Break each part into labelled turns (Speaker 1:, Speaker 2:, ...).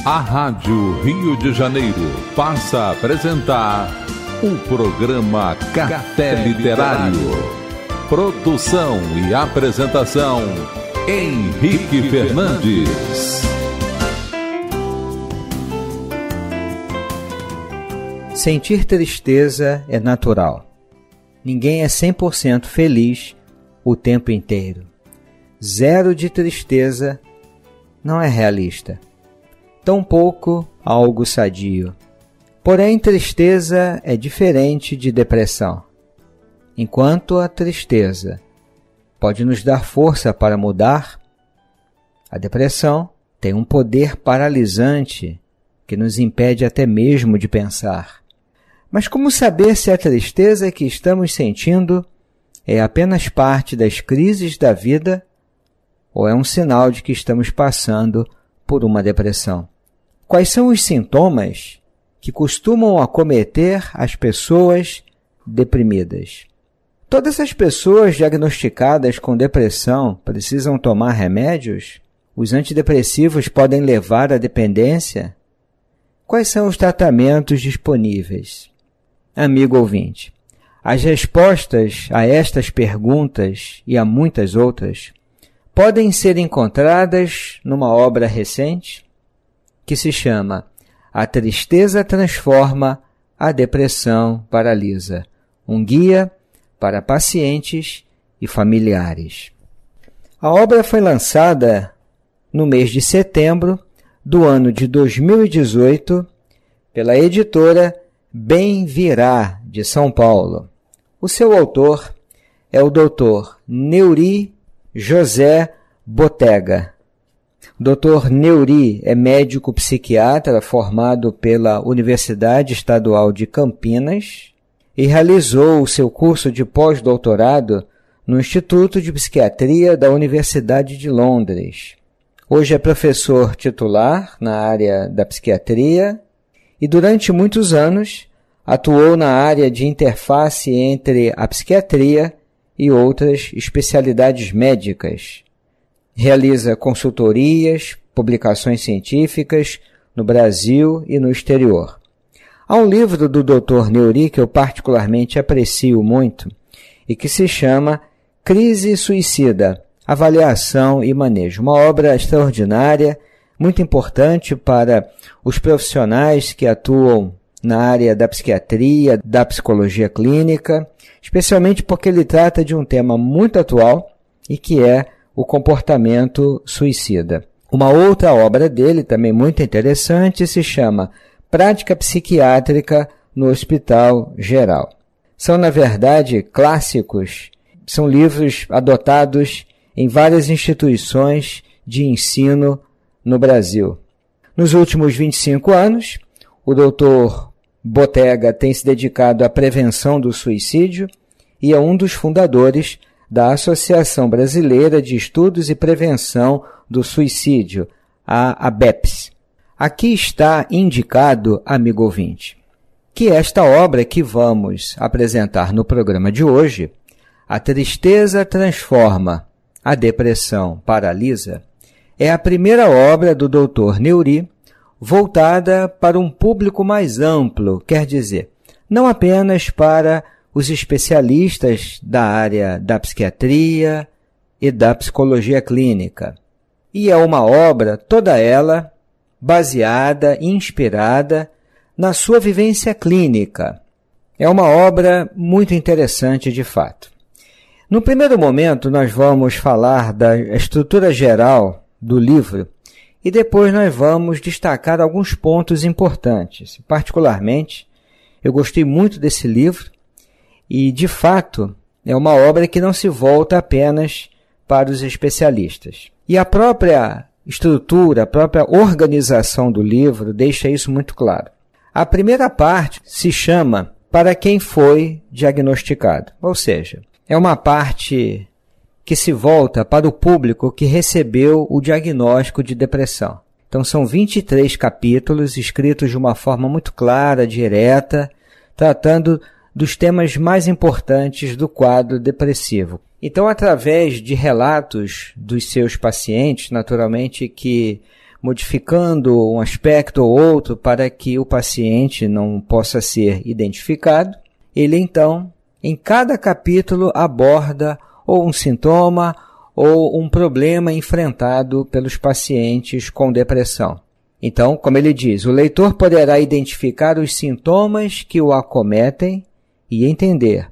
Speaker 1: A Rádio Rio de Janeiro passa a apresentar o programa Café Literário. Produção e apresentação, Henrique Fernandes.
Speaker 2: Sentir tristeza é natural. Ninguém é 100% feliz o tempo inteiro. Zero de tristeza não é realista. Tampouco algo sadio. Porém, tristeza é diferente de depressão. Enquanto a tristeza pode nos dar força para mudar, a depressão tem um poder paralisante que nos impede até mesmo de pensar. Mas como saber se a tristeza que estamos sentindo é apenas parte das crises da vida ou é um sinal de que estamos passando por uma depressão? Quais são os sintomas que costumam acometer as pessoas deprimidas? Todas as pessoas diagnosticadas com depressão precisam tomar remédios? Os antidepressivos podem levar à dependência? Quais são os tratamentos disponíveis? Amigo ouvinte, as respostas a estas perguntas e a muitas outras podem ser encontradas numa obra recente que se chama A Tristeza Transforma, a Depressão Paralisa, um guia para pacientes e familiares. A obra foi lançada no mês de setembro do ano de 2018 pela editora Bem Virá, de São Paulo. O seu autor é o Dr. Neuri José Botega. Dr. Neuri é médico psiquiatra formado pela Universidade Estadual de Campinas e realizou o seu curso de pós-doutorado no Instituto de Psiquiatria da Universidade de Londres. Hoje é professor titular na área da psiquiatria e durante muitos anos atuou na área de interface entre a psiquiatria e outras especialidades médicas. Realiza consultorias, publicações científicas no Brasil e no exterior. Há um livro do Dr. Neuri que eu particularmente aprecio muito e que se chama Crise Suicida, Avaliação e Manejo. Uma obra extraordinária, muito importante para os profissionais que atuam na área da psiquiatria, da psicologia clínica, especialmente porque ele trata de um tema muito atual e que é o comportamento suicida. Uma outra obra dele, também muito interessante, se chama Prática Psiquiátrica no Hospital Geral. São, na verdade, clássicos, são livros adotados em várias instituições de ensino no Brasil. Nos últimos 25 anos, o Dr. Botega tem se dedicado à prevenção do suicídio e é um dos fundadores da Associação Brasileira de Estudos e Prevenção do Suicídio, a ABEPS. Aqui está indicado, amigo ouvinte, que esta obra que vamos apresentar no programa de hoje, A Tristeza Transforma, a Depressão Paralisa, é a primeira obra do Dr. Neuri voltada para um público mais amplo, quer dizer, não apenas para os especialistas da área da psiquiatria e da psicologia clínica. E é uma obra, toda ela, baseada e inspirada na sua vivência clínica. É uma obra muito interessante de fato. No primeiro momento, nós vamos falar da estrutura geral do livro e depois nós vamos destacar alguns pontos importantes. Particularmente, eu gostei muito desse livro e, de fato, é uma obra que não se volta apenas para os especialistas. E a própria estrutura, a própria organização do livro deixa isso muito claro. A primeira parte se chama Para quem foi diagnosticado, ou seja, é uma parte que se volta para o público que recebeu o diagnóstico de depressão. Então são 23 capítulos escritos de uma forma muito clara, direta, tratando dos temas mais importantes do quadro depressivo. Então, através de relatos dos seus pacientes, naturalmente que modificando um aspecto ou outro para que o paciente não possa ser identificado, ele então, em cada capítulo, aborda ou um sintoma ou um problema enfrentado pelos pacientes com depressão. Então, como ele diz, o leitor poderá identificar os sintomas que o acometem e entender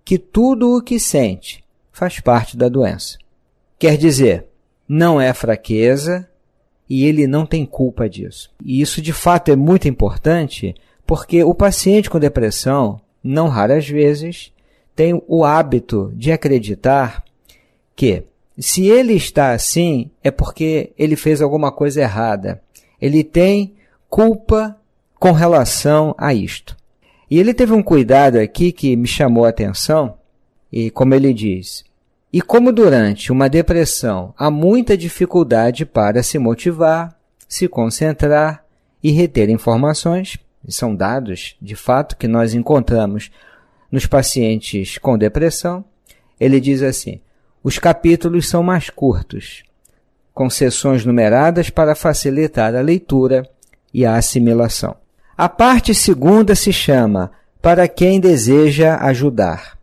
Speaker 2: que tudo o que sente faz parte da doença. Quer dizer, não é fraqueza e ele não tem culpa disso. E isso, de fato, é muito importante porque o paciente com depressão, não raras vezes, tem o hábito de acreditar que, se ele está assim, é porque ele fez alguma coisa errada. Ele tem culpa com relação a isto. E ele teve um cuidado aqui que me chamou a atenção, e como ele diz, e como durante uma depressão há muita dificuldade para se motivar, se concentrar e reter informações, são dados, de fato, que nós encontramos nos pacientes com depressão, ele diz assim, os capítulos são mais curtos, com seções numeradas para facilitar a leitura e a assimilação. A parte segunda se chama Para quem deseja ajudar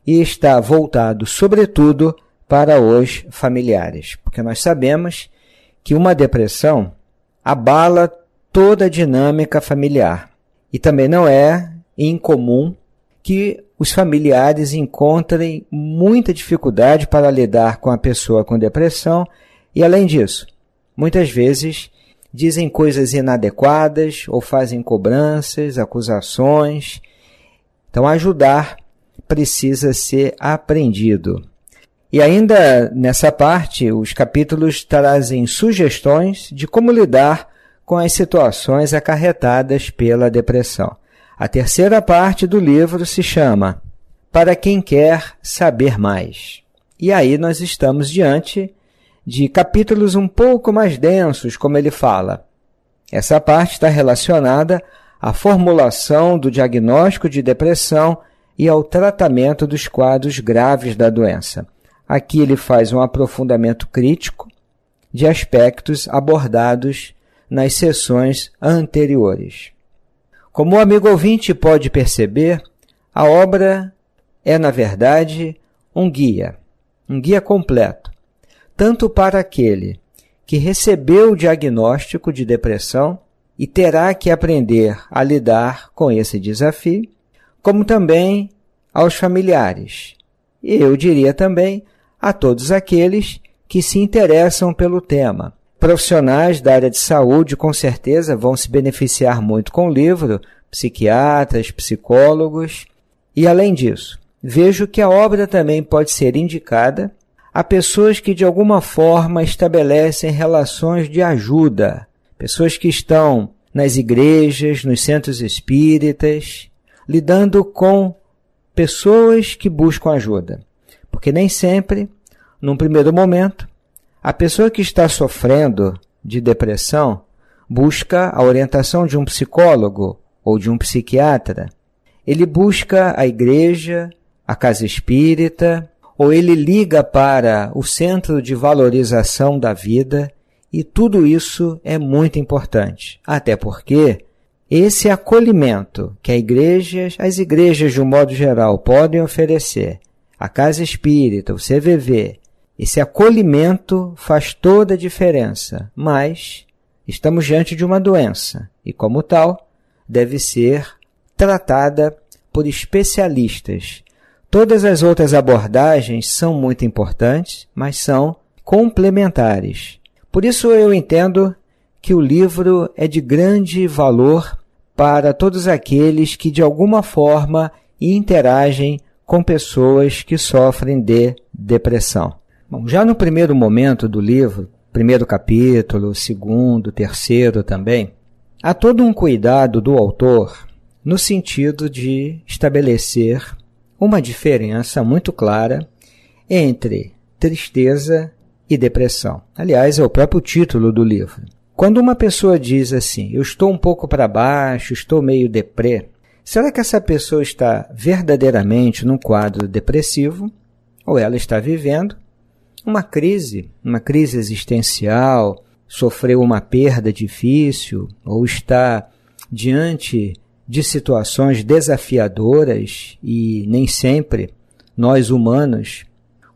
Speaker 2: e está voltado, sobretudo, para os familiares, porque nós sabemos que uma depressão abala toda a dinâmica familiar e também não é incomum que os familiares encontrem muita dificuldade para lidar com a pessoa com depressão e, além disso, muitas vezes dizem coisas inadequadas ou fazem cobranças, acusações. Então, ajudar precisa ser aprendido. E ainda nessa parte, os capítulos trazem sugestões de como lidar com as situações acarretadas pela depressão. A terceira parte do livro se chama Para quem quer saber mais. E aí nós estamos diante de capítulos um pouco mais densos, como ele fala. Essa parte está relacionada à formulação do diagnóstico de depressão e ao tratamento dos quadros graves da doença. Aqui ele faz um aprofundamento crítico de aspectos abordados nas sessões anteriores. Como o amigo ouvinte pode perceber, a obra é, na verdade, um guia completo, tanto para aquele que recebeu o diagnóstico de depressão e terá que aprender a lidar com esse desafio, como também aos familiares. E eu diria também a todos aqueles que se interessam pelo tema. Profissionais da área de saúde, com certeza, vão se beneficiar muito com o livro, psiquiatras, psicólogos. E, além disso, vejo que a obra também pode ser indicada a pessoas que, de alguma forma, estabelecem relações de ajuda, pessoas que estão nas igrejas, nos centros espíritas, lidando com pessoas que buscam ajuda. Porque nem sempre, num primeiro momento, a pessoa que está sofrendo de depressão busca a orientação de um psicólogo ou de um psiquiatra. Ele busca a igreja, a casa espírita, ou ele liga para o centro de valorização da vida, e tudo isso é muito importante. Até porque esse acolhimento que as igrejas de um modo geral podem oferecer, a casa espírita, o CVV, esse acolhimento faz toda a diferença, mas estamos diante de uma doença e, como tal, deve ser tratada por especialistas. Todas as outras abordagens são muito importantes, mas são complementares. Por isso eu entendo que o livro é de grande valor para todos aqueles que de alguma forma interagem com pessoas que sofrem de depressão. Bom, já no primeiro momento do livro, primeiro capítulo, segundo, terceiro também, há todo um cuidado do autor no sentido de estabelecer uma diferença muito clara entre tristeza e depressão. Aliás, é o próprio título do livro. Quando uma pessoa diz assim, eu estou um pouco para baixo, estou meio deprê, será que essa pessoa está verdadeiramente num quadro depressivo ou ela está vivendo uma crise existencial, sofreu uma perda difícil ou está diante de situações desafiadoras e nem sempre nós humanos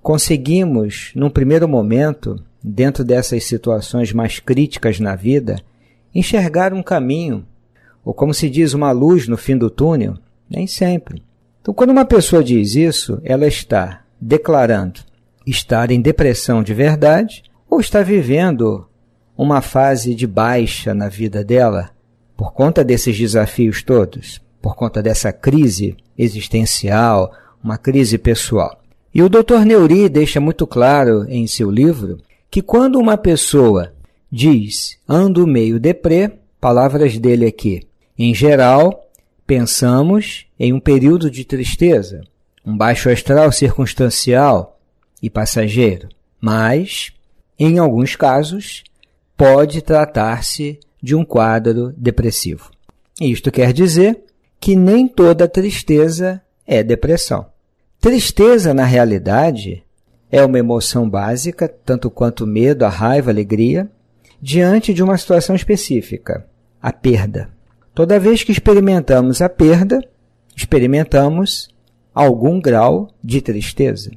Speaker 2: conseguimos, num primeiro momento, dentro dessas situações mais críticas na vida, enxergar um caminho, ou como se diz, uma luz no fim do túnel. Nem sempre. Então, quando uma pessoa diz isso, ela está declarando estar em depressão de verdade ou está vivendo uma fase de baixa na vida dela por conta desses desafios todos, por conta dessa crise existencial, uma crise pessoal. E o Dr. Neuri deixa muito claro em seu livro que quando uma pessoa diz ando meio deprê, palavras dele aqui, em geral, pensamos em um período de tristeza, um baixo astral circunstancial e passageiro, mas, em alguns casos, pode tratar-se de um quadro depressivo. Isto quer dizer que nem toda tristeza é depressão. Tristeza, na realidade, é uma emoção básica, tanto quanto medo, a raiva, a alegria, diante de uma situação específica, a perda. Toda vez que experimentamos a perda, experimentamos algum grau de tristeza.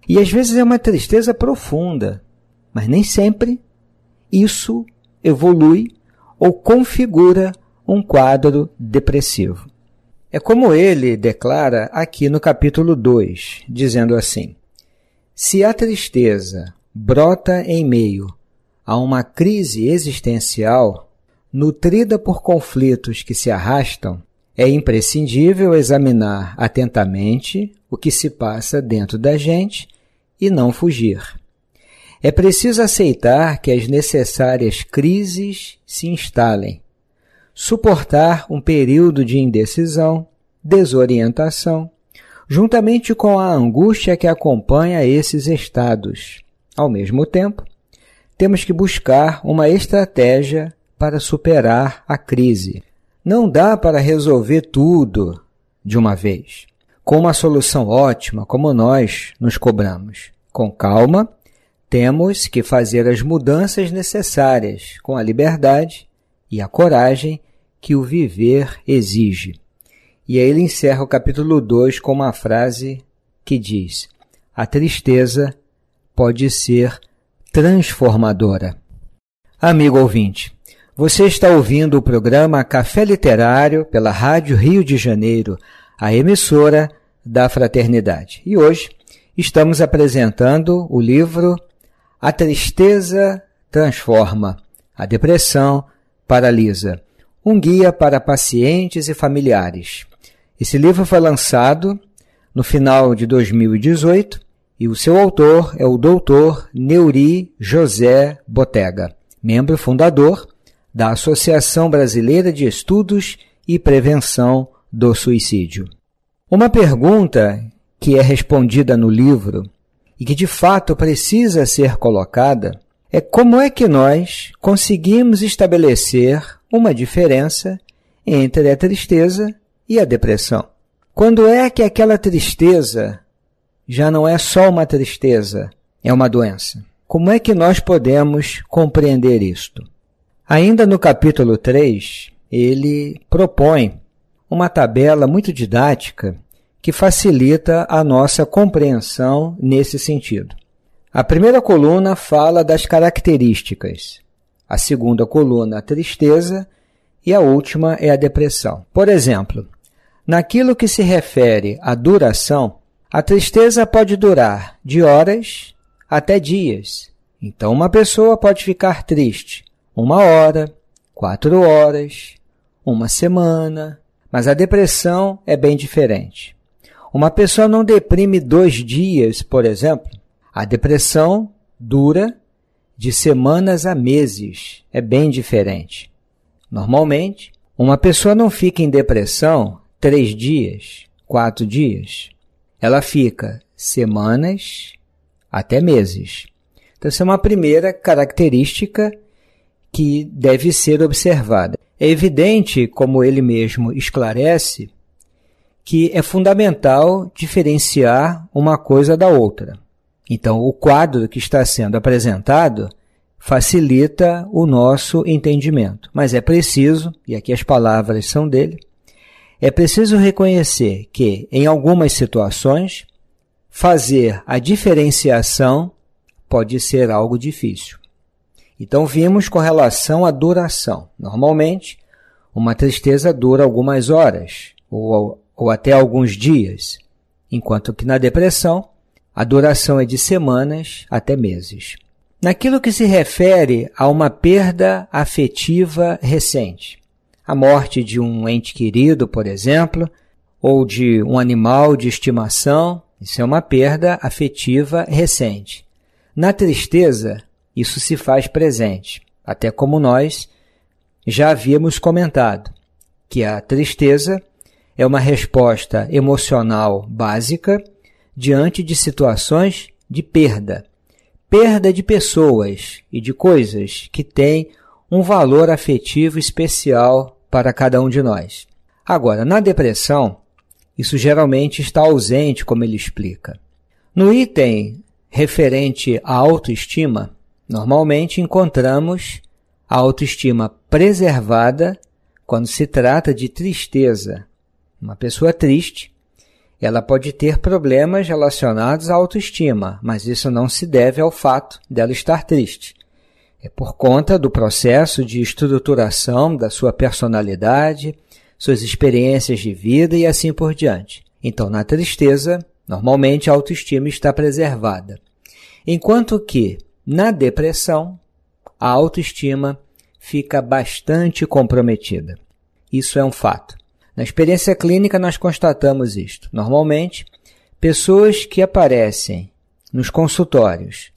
Speaker 2: E às vezes é uma tristeza profunda, mas nem sempre isso evolui ou configura um quadro depressivo. É como ele declara aqui no capítulo 2, dizendo assim: se a tristeza brota em meio a uma crise existencial, nutrida por conflitos que se arrastam, é imprescindível examinar atentamente o que se passa dentro da gente e não fugir. É preciso aceitar que as necessárias crises se instalem, suportar um período de indecisão, desorientação, juntamente com a angústia que acompanha esses estados. Ao mesmo tempo, temos que buscar uma estratégia para superar a crise. Não dá para resolver tudo de uma vez, com uma solução ótima, como nós nos cobramos. Com calma, temos que fazer as mudanças necessárias com a liberdade e a coragem que o viver exige. E aí ele encerra o capítulo 2 com uma frase que diz: a tristeza pode ser transformadora. Amigo ouvinte, você está ouvindo o programa Café Literário pela Rádio Rio de Janeiro, a emissora da Fraternidade. E hoje estamos apresentando o livro A Tristeza Transforma, a Depressão Paralisa, um guia para pacientes e familiares. Esse livro foi lançado no final de 2018 e o seu autor é o Dr. Neuri José Botega, membro fundador da Associação Brasileira de Estudos e Prevenção do Suicídio. Uma pergunta que é respondida no livro e que de fato precisa ser colocada é como é que nós conseguimos estabelecer uma diferença entre a tristeza e a depressão. Quando é que aquela tristeza já não é só uma tristeza, é uma doença? Como é que nós podemos compreender isto? Ainda no capítulo 3, ele propõe uma tabela muito didática que facilita a nossa compreensão nesse sentido. A primeira coluna fala das características, a segunda coluna a tristeza e a última é a depressão. Por exemplo, naquilo que se refere à duração, a tristeza pode durar de horas até dias. Então uma pessoa pode ficar triste 1 hora, 4 horas, 1 semana, mas a depressão é bem diferente. Uma pessoa não deprime 2 dias, por exemplo. A depressão dura de semanas a meses, é bem diferente. Normalmente, uma pessoa não fica em depressão 3 dias, 4 dias. Ela fica semanas até meses. Então, essa é uma primeira característica que deve ser observada. É evidente, como ele mesmo esclarece, que é fundamental diferenciar uma coisa da outra. Então, o quadro que está sendo apresentado facilita o nosso entendimento. Mas é preciso, e aqui as palavras são dele, é preciso reconhecer que, em algumas situações, fazer a diferenciação pode ser algo difícil. Então, vimos com relação à duração. Normalmente, uma tristeza dura algumas horas ou até alguns dias, enquanto que na depressão, a duração é de semanas até meses. Naquilo que se refere a uma perda afetiva recente, a morte de um ente querido, por exemplo, ou de um animal de estimação, isso é uma perda afetiva recente. Na tristeza, isso se faz presente, até como nós já havíamos comentado, que a tristeza é uma resposta emocional básica diante de situações de perda. Perda de pessoas e de coisas que têm um valor afetivo especial para cada um de nós. Agora, na depressão, isso geralmente está ausente, como ele explica. No item referente à autoestima, normalmente encontramos a autoestima preservada quando se trata de tristeza. Uma pessoa triste, ela pode ter problemas relacionados à autoestima, mas isso não se deve ao fato dela estar triste. É por conta do processo de estruturação da sua personalidade, suas experiências de vida e assim por diante. Então, na tristeza, normalmente a autoestima está preservada. Enquanto que, na depressão, a autoestima fica bastante comprometida. Isso é um fato. Na experiência clínica, nós constatamos isto. Normalmente, pessoas que aparecem nos consultórios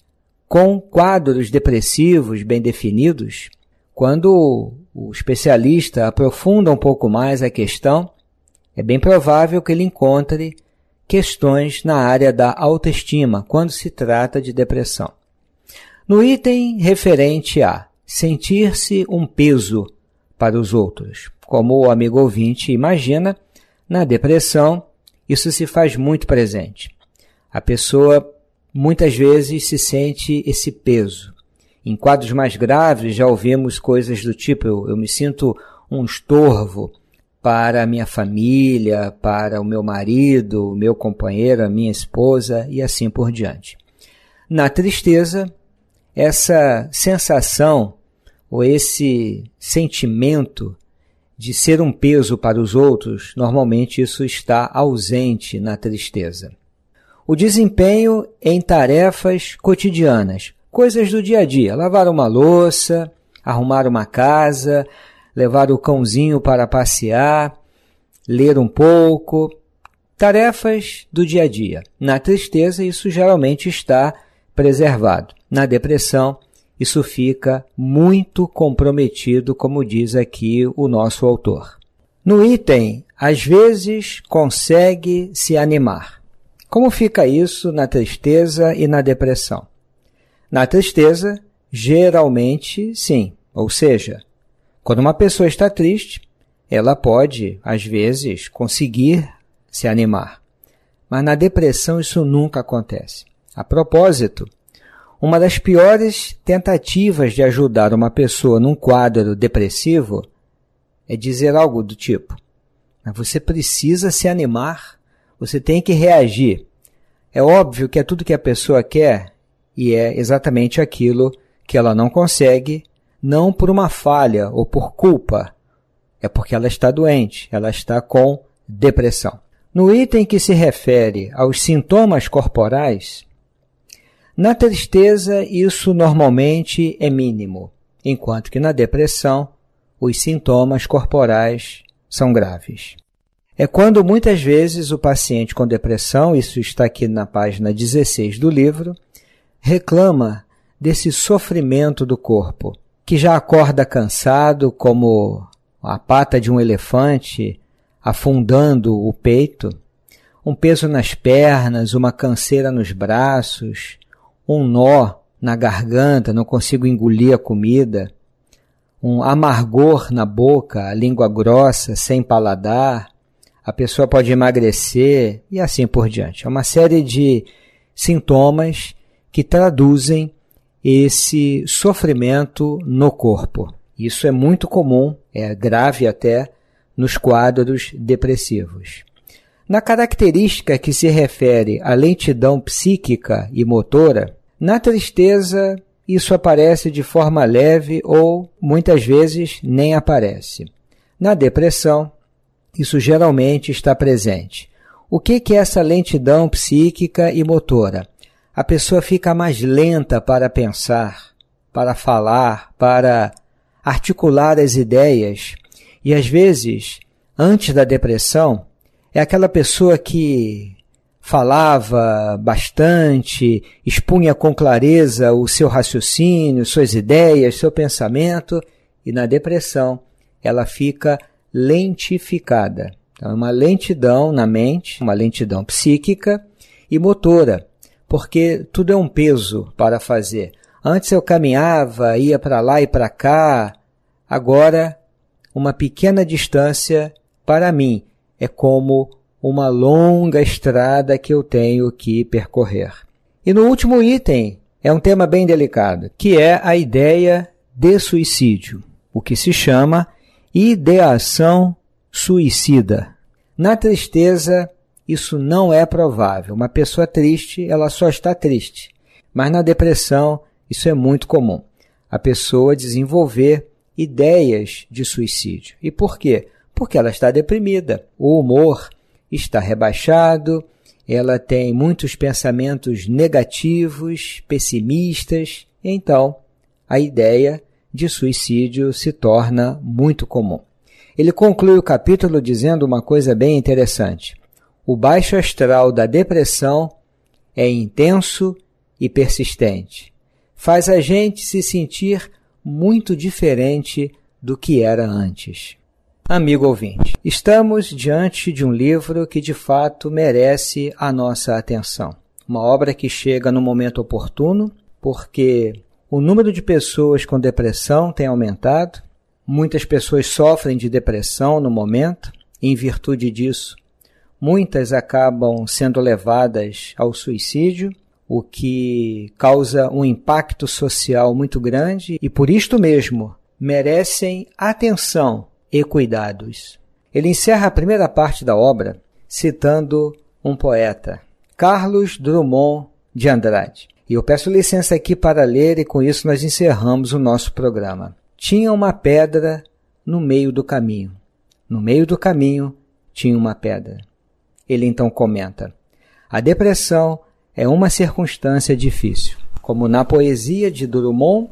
Speaker 2: com quadros depressivos bem definidos, quando o especialista aprofunda um pouco mais a questão, é bem provável que ele encontre questões na área da autoestima, quando se trata de depressão. No item referente a sentir-se um peso para os outros, como o amigo ouvinte imagina, na depressão isso se faz muito presente. A pessoa muitas vezes se sente esse peso. Em quadros mais graves já ouvimos coisas do tipo, eu me sinto um estorvo para a minha família, para o meu marido, o meu companheiro, a minha esposa e assim por diante. Na tristeza, essa sensação ou esse sentimento de ser um peso para os outros, normalmente isso está ausente na tristeza. O desempenho em tarefas cotidianas, coisas do dia a dia, lavar uma louça, arrumar uma casa, levar o cãozinho para passear, ler um pouco, tarefas do dia a dia. Na tristeza, isso geralmente está preservado. Na depressão, isso fica muito comprometido, como diz aqui o nosso autor. No item, às vezes consegue se animar. Como fica isso na tristeza e na depressão? Na tristeza, geralmente sim. Ou seja, quando uma pessoa está triste, ela pode, às vezes, conseguir se animar. Mas na depressão isso nunca acontece. A propósito, uma das piores tentativas de ajudar uma pessoa num quadro depressivo é dizer algo do tipo: você precisa se animar, você tem que reagir. É óbvio que é tudo que a pessoa quer e é exatamente aquilo que ela não consegue, não por uma falha ou por culpa, é porque ela está doente, ela está com depressão. No item que se refere aos sintomas corporais, na tristeza isso normalmente é mínimo, enquanto que na depressão os sintomas corporais são graves. É quando muitas vezes o paciente com depressão, isso está aqui na página 16 do livro, reclama desse sofrimento do corpo, que já acorda cansado como a pata de um elefante afundando o peito, um peso nas pernas, uma canseira nos braços, um nó na garganta, não consigo engolir a comida, um amargor na boca, a língua grossa, sem paladar, a pessoa pode emagrecer e assim por diante. É uma série de sintomas que traduzem esse sofrimento no corpo. Isso é muito comum, é grave até, nos quadros depressivos. Na característica que se refere à lentidão psíquica e motora, na tristeza isso aparece de forma leve ou, muitas vezes, nem aparece. Na depressão, isso geralmente está presente. O que é essa lentidão psíquica e motora? A pessoa fica mais lenta para pensar, para falar, para articular as ideias. E, às vezes, antes da depressão, é aquela pessoa que falava bastante, expunha com clareza o seu raciocínio, suas ideias, seu pensamento, e na depressão ela fica lentificada. Então, é uma lentidão na mente, uma lentidão psíquica e motora, porque tudo é um peso para fazer. Antes eu caminhava, ia para lá e para cá, agora uma pequena distância para mim é como uma longa estrada que eu tenho que percorrer. E no último item, é um tema bem delicado, que é a ideia de suicídio, o que se chama ideação suicida. Na tristeza, isso não é provável. Uma pessoa triste, ela só está triste. Mas na depressão, isso é muito comum. A pessoa desenvolver ideias de suicídio. E por quê? Porque ela está deprimida. O humor está rebaixado, ela tem muitos pensamentos negativos, pessimistas, então a ideia de suicídio se torna muito comum. Ele conclui o capítulo dizendo uma coisa bem interessante. O baixo astral da depressão é intenso e persistente. Faz a gente se sentir muito diferente do que era antes. Amigo ouvinte, estamos diante de um livro que de fato merece a nossa atenção. Uma obra que chega no momento oportuno, porque o número de pessoas com depressão tem aumentado, muitas pessoas sofrem de depressão no momento, e em virtude disso, muitas acabam sendo levadas ao suicídio, o que causa um impacto social muito grande e por isto mesmo merecem atenção e cuidados. Ele encerra a primeira parte da obra citando um poeta, Carlos Drummond de Andrade. E eu peço licença aqui para ler e com isso nós encerramos o nosso programa. Tinha uma pedra no meio do caminho. No meio do caminho tinha uma pedra. Ele então comenta, a depressão é uma circunstância difícil. Como na poesia de Drummond,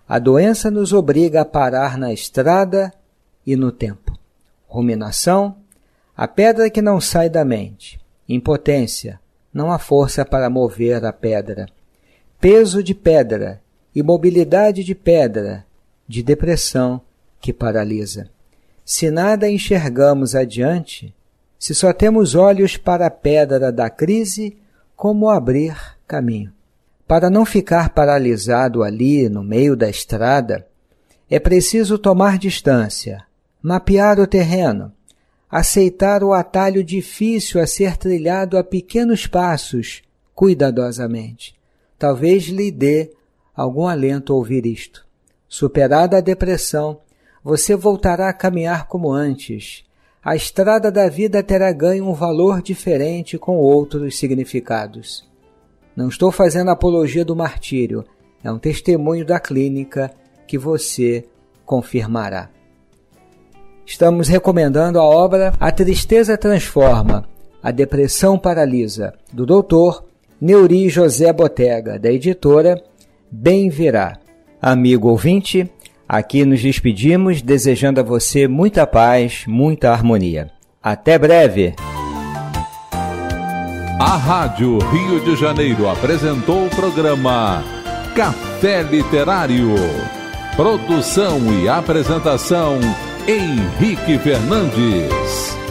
Speaker 2: a doença nos obriga a parar na estrada e no tempo. Ruminação, a pedra que não sai da mente. Impotência, não há força para mover a pedra. Peso de pedra, imobilidade de pedra, de depressão que paralisa. Se nada enxergamos adiante, se só temos olhos para a pedra da crise, como abrir caminho? Para não ficar paralisado ali no meio da estrada, é preciso tomar distância, mapear o terreno, aceitar o atalho difícil a ser trilhado a pequenos passos, cuidadosamente. Talvez lhe dê algum alento ouvir isto. Superada a depressão, você voltará a caminhar como antes. A estrada da vida terá ganho um valor diferente com outros significados. Não estou fazendo apologia do martírio, é um testemunho da clínica que você confirmará. Estamos recomendando a obra A Tristeza Transforma, A Depressão Paralisa, do Dr. Neuri José Botega, da editora Bem Virá. Amigo ouvinte, aqui nos despedimos desejando a você muita paz, muita harmonia. Até breve!
Speaker 1: A Rádio Rio de Janeiro apresentou o programa Café Literário. Produção e apresentação Henrique Fernandes.